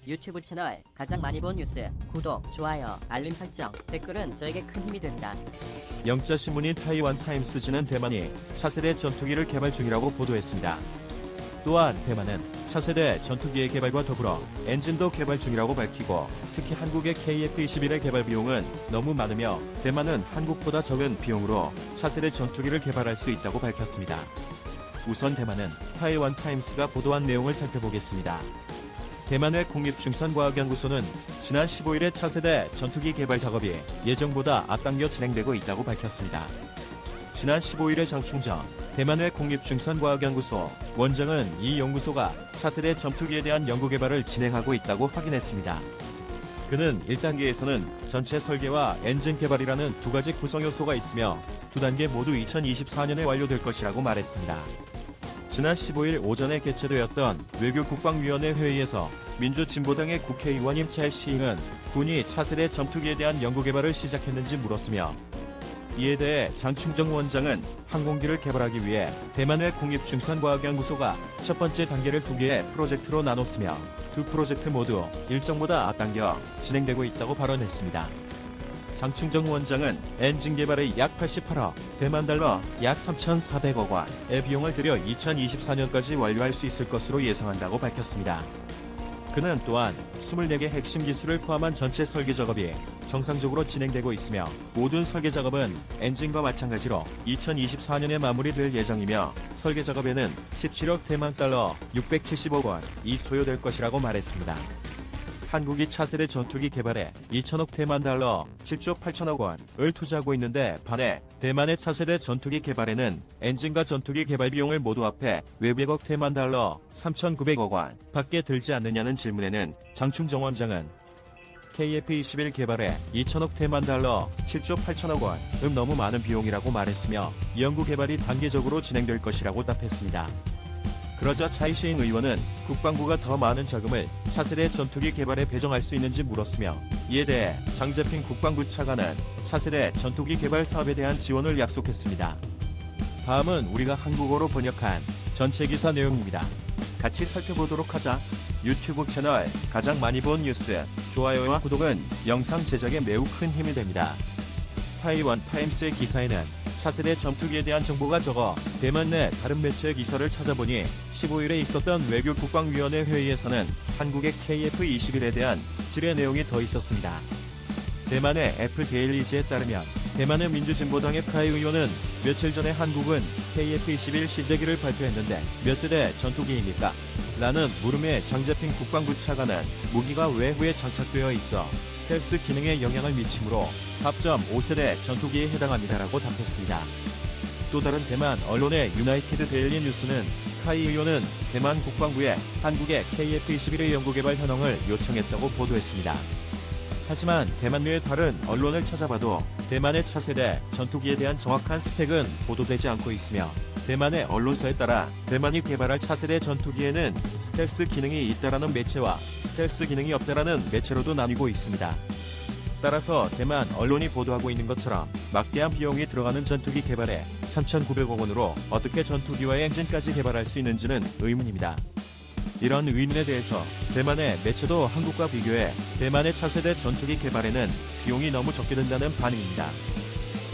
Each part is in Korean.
유튜브 채널 가장 많이 본 뉴스, 구독, 좋아요, 알림 설정, 댓글은 저에게 큰 힘이 됩니다. 영자 신문인 타이완 타임스지는 대만이 차세대 전투기를 개발 중이라고 보도했습니다. 또한 대만은 차세대 전투기의 개발과 더불어 엔진도 개발 중이라고 밝히고, 특히 한국의 KF-21의 개발 비용은 너무 많으며 대만은 한국보다 적은 비용으로 차세대 전투기를 개발할 수 있다고 밝혔습니다. 우선 대만은 타이완 타임스가 보도한 내용을 살펴보겠습니다. 대만의 국립중산과학연구소는 지난 15일에 차세대 전투기 개발 작업이 예정보다 앞당겨 진행되고 있다고 밝혔습니다. 지난 15일에 장충정 대만의 국립중산과학연구소 원장은 이 연구소가 차세대 전투기에 대한 연구 개발을 진행하고 있다고 확인했습니다. 그는 1단계에서는 전체 설계와 엔진 개발이라는 두 가지 구성 요소가 있으며 두 단계 모두 2024년에 완료될 것이라고 말했습니다. 지난 15일 오전에 개최되었던 외교국방위원회 회의에서 민주진보당의 국회의원 임채시잉은 군이 차세대 전투기에 대한 연구 개발을 시작했는지 물었으며, 이에 대해 장충정 원장은 항공기를 개발하기 위해 대만의 국립중산과학연구소가 첫 번째 단계를 두 개의 프로젝트로 나눴으며 두 프로젝트 모두 일정보다 앞당겨 진행되고 있다고 발언했습니다. 장충정 원장은 엔진 개발에 약 88억 대만 달러 약 3,400억 원의 비용을 들여 2024년까지 완료할 수 있을 것으로 예상한다고 밝혔습니다. 그는 또한 24개 핵심 기술을 포함한 전체 설계 작업이 정상적으로 진행되고 있으며 모든 설계 작업은 엔진과 마찬가지로 2024년에 마무리될 예정이며 설계 작업에는 17억 대만 달러 670억 원이 소요될 것이라고 말했습니다. 한국이 차세대 전투기 개발에 2천억 대만 달러 7조 8천억 원을 투자하고 있는데 반해 대만의 차세대 전투기 개발에는 엔진과 전투기 개발 비용을 모두 합해 외백억 대만 달러 3,900억 원 밖에 들지 않느냐는 질문에는 장충정 원장은 KF-21 개발에 2천억 대만 달러 7조 8천억 원은 너무 많은 비용이라고 말했으며 연구 개발이 단계적으로 진행될 것이라고 답했습니다. 그러자 차이시잉 의원은 국방부가 더 많은 자금을 차세대 전투기 개발에 배정할 수 있는지 물었으며, 이에 대해 장재핑 국방부 차관은 차세대 전투기 개발 사업에 대한 지원을 약속했습니다. 다음은 우리가 한국어로 번역한 전체 기사 내용입니다. 같이 살펴보도록 하자. 유튜브 채널 가장 많이 본 뉴스, 좋아요와 구독은 영상 제작에 매우 큰 힘이 됩니다. 타이완 타임스의 기사에는 차세대 전투기에 대한 정보가 적어 대만 내 다른 매체의 기사를 찾아보니 15일에 있었던 외교국방위원회 회의에서는 한국의 KF-21에 대한 질의 내용이 더 있었습니다. 대만의 애플데일리지에 따르면 대만의 민주진보당의 프라이 의원은 며칠 전에 한국은 KF-21 시제기를 발표했는데 몇 세대 전투기입니까? 라는 물음에 장재핑 국방부 차관은 무기가 외부에 장착되어 있어 스텔스 기능에 영향을 미치므로 4.5세대 전투기에 해당합니다라고 답했습니다. 또 다른 대만 언론의 유나이티드 데일리 뉴스는 카이 의원은 대만 국방부에 한국의 KF-21의 연구개발 현황을 요청했다고 보도했습니다. 하지만 대만 내의 다른 언론을 찾아봐도 대만의 차세대 전투기에 대한 정확한 스펙은 보도되지 않고 있으며, 대만의 언론사에 따라 대만이 개발할 차세대 전투기에는 스텔스 기능이 있다라는 매체와 스텔스 기능이 없다라는 매체로도 나뉘고 있습니다. 따라서 대만 언론이 보도하고 있는 것처럼 막대한 비용이 들어가는 전투기 개발에 3,900억 원으로 어떻게 전투기와 엔진까지 개발할 수 있는지는 의문입니다. 이런 의문에 대해서 대만의 매체도 한국과 비교해 대만의 차세대 전투기 개발에는 비용이 너무 적게 든다는 반응입니다.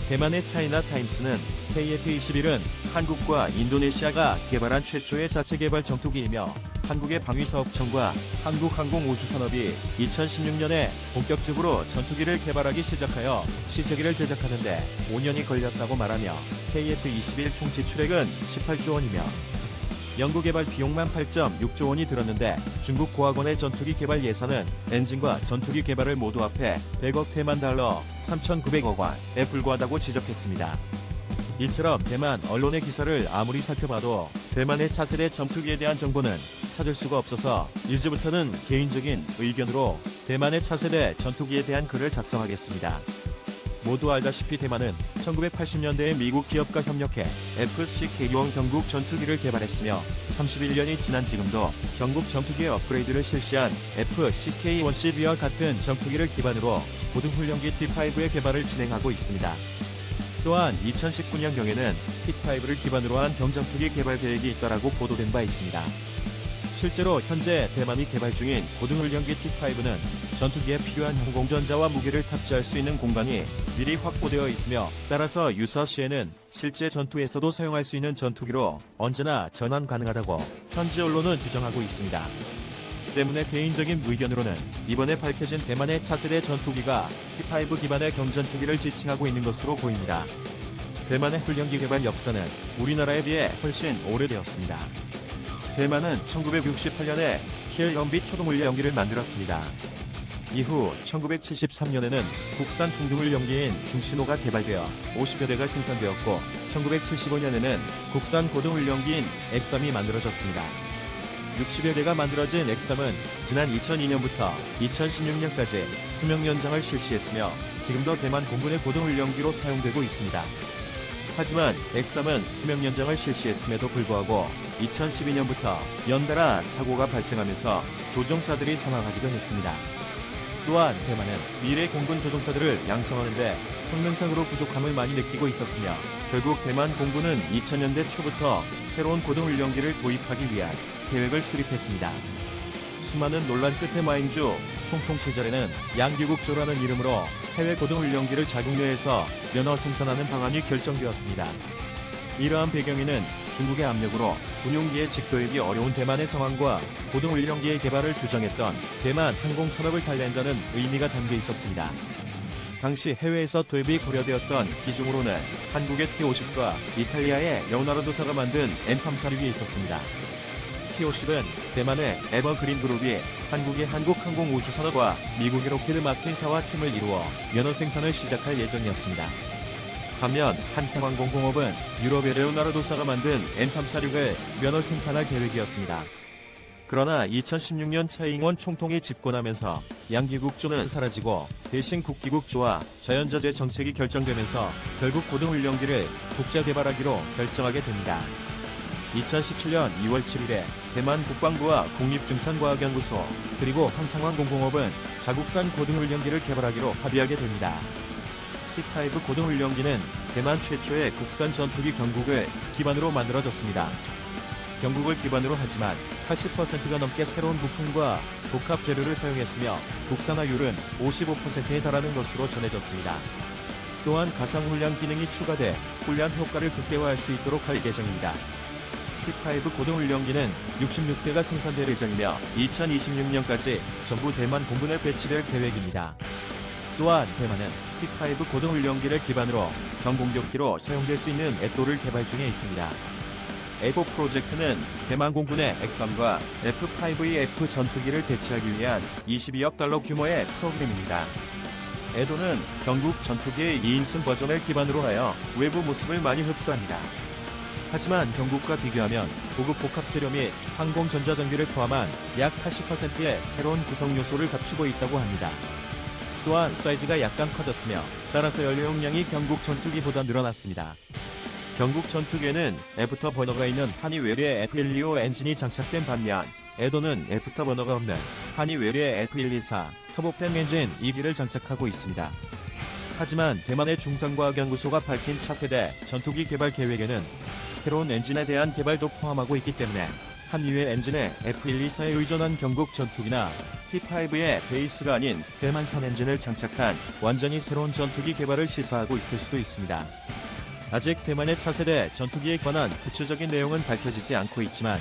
대만의 차이나 타임스는 KF-21은 한국과 인도네시아가 개발한 최초의 자체 개발 전투기이며 한국의 방위사업청과 한국항공우주산업이 2016년에 본격적으로 전투기를 개발하기 시작하여 시제기를 제작하는데 5년이 걸렸다고 말하며 KF-21 총 지출액은 18조 원이며 연구개발 비용만 8.6조 원이 들었는데 중국 고학원의 전투기 개발 예산은 엔진과 전투기 개발을 모두 합해 100억 대만 달러 3,900억 원에 불과하다고 지적했습니다. 이처럼 대만 언론의 기사를 아무리 살펴봐도 대만의 차세대 전투기에 대한 정보는 찾을 수가 없어서 이제부터는 개인적인 의견으로 대만의 차세대 전투기에 대한 글을 작성하겠습니다. 모두 알다시피 대만은 1980년대에 미국 기업과 협력해 FCK용 경국 전투기를 개발했으며 31년이 지난 지금도 경국 전투기의 업그레이드를 실시한 FCK-1CB와 같은 전투기를 기반으로 고등훈련기 T5의 개발을 진행하고 있습니다. 또한 2019년경에는 T5를 기반으로 한 경전투기 개발 계획이 있다라고 보도된 바 있습니다. 실제로 현재 대만이 개발 중인 고등훈련기 T5는 전투기에 필요한 항공전자와 무기를 탑재할 수 있는 공간이 미리 확보되어 있으며, 따라서 유사시에는 실제 전투에서도 사용할 수 있는 전투기로 언제나 전환 가능하다고 현지 언론은 주장하고 있습니다. 때문에 개인적인 의견으로는 이번에 밝혀진 대만의 차세대 전투기가 T5 기반의 경전투기를 지칭하고 있는 것으로 보입니다. 대만의 훈련기 개발 역사는 우리나라에 비해 훨씬 오래되었습니다. 대만은 1968년에 힐연비 초동훈련기를 만들었습니다. 이후 1973년에는 국산 중등훈련기인 중신호가 개발되어 50여 대가 생산되었고, 1975년에는 국산 고등훈련기인 X3이 만들어졌습니다. 60여 대가 만들어진 X3은 지난 2002년부터 2016년까지 수명 연장을 실시했으며, 지금도 대만 공군의 고등훈련기로 사용되고 있습니다. 하지만 X3은 수명 연장을 실시했음에도 불구하고 2012년부터 연달아 사고가 발생하면서 조종사들이 사망하기도 했습니다. 또한 대만은 미래 공군 조종사들을 양성하는데 성능상으로 부족함을 많이 느끼고 있었으며, 결국 대만 공군은 2000년대 초부터 새로운 고등훈련기를 도입하기 위한 계획을 수립했습니다. 수많은 논란 끝에 마인주 총통 시절에는 양규국조라는 이름으로 해외 고등훈련기를 자국 내에서 면허 생산하는 방안이 결정되었습니다. 이러한 배경에는 중국의 압력으로 군용기의 직도입이 어려운 대만의 상황과 고등훈련기의 개발을 주장했던 대만 항공산업을 달랜다는 의미가 담겨 있었습니다. 당시 해외에서 도입이 고려되었던 기종으로는 한국의 T-50과 이탈리아의 레오나르도사가 만든 M346이 있었습니다. T-50은 대만의 에버그린 그룹이 한국의 한국항공우주산업과 미국의 로키드 마틴사와 팀을 이루어 면허 생산을 시작할 예정이었습니다. 반면 한상항공공업은 유럽의 레오나르도사가 만든 M346을 면허 생산할 계획이었습니다. 그러나 2016년 차이잉원 총통이 집권하면서 양기국조는 사라지고 대신 국기국조와 자연자재 정책이 결정되면서 결국 고등훈련기를 독자 개발하기로 결정하게 됩니다. 2017년 2월 7일에 대만 국방부와 국립중산과학연구소 그리고 한상항공공업은 자국산 고등훈련기를 개발하기로 합의하게 됩니다. T5 고등훈련기는 대만 최초의 국산 전투기 경국을 기반으로 만들어졌습니다. 경국을 기반으로 하지만 80%가 넘게 새로운 부품과 복합 재료를 사용했으며 국산화율은 55%에 달하는 것으로 전해졌습니다. 또한 가상 훈련 기능이 추가돼 훈련 효과를 극대화할 수 있도록 할 예정입니다. T5 고등훈련기는 66대가 생산될 예정이며 2026년까지 전부 대만 공군에 배치될 계획입니다. 또한 대만은 T5 고등훈련기를 기반으로 경공격기로 사용될 수 있는 엣도를 개발 중에 있습니다. 에보 프로젝트는 대만 공군의 X3과 F5EF 전투기를 대체하기 위한 22억 달러 규모의 프로그램입니다. 에도는 경국 전투기의 2인승 버전을 기반으로 하여 외부 모습을 많이 흡수합니다. 하지만 경국과 비교하면 고급 복합 재료 및 항공 전자장비를 포함한 약 80%의 새로운 구성 요소를 갖추고 있다고 합니다. 또한 사이즈가 약간 커졌으며 따라서 연료용량이 경국 전투기보다 늘어났습니다. 경국 전투기에는 애프터 버너가 있는 한이 외리의 F125 엔진이 장착된 반면 에도는 애프터 버너가 없는 한이 외리의 F124 터보팬 엔진 2기를 장착하고 있습니다. 하지만 대만의 중산과학연구소가 밝힌 차세대 전투기 개발 계획에는 새로운 엔진에 대한 개발도 포함하고 있기 때문에 한위의 엔진에 F124에 의존한 경국 전투기나 T5의 베이스가 아닌 대만산 엔진을 장착한 완전히 새로운 전투기 개발을 시사하고 있을 수도 있습니다. 아직 대만의 차세대 전투기에 관한 구체적인 내용은 밝혀지지 않고 있지만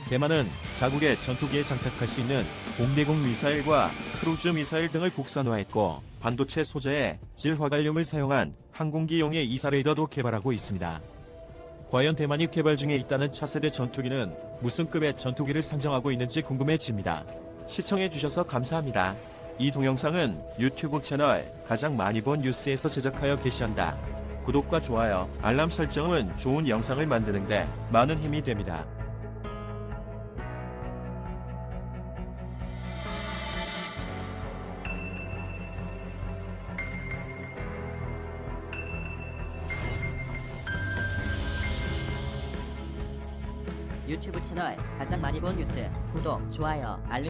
대만은 자국의 전투기에 장착할 수 있는 공대공 미사일과 크루즈 미사일 등을 국산화했고 반도체 소재에 질화갈륨을 사용한 항공기용의 이사레이더도 개발하고 있습니다. 과연 대만이 개발 중에 있다는 차세대 전투기는 무슨 급의 전투기를 상정하고 있는지 궁금해집니다. 시청해주셔서 감사합니다. 이 동영상은 유튜브 채널 가장 많이 본 뉴스에서 제작하여 게시한다. 구독과 좋아요, 알람 설정은 좋은 영상을 만드는데 많은 힘이 됩니다. 유튜브 채널 가장 많이 본 뉴스 구독, 좋아요, 알림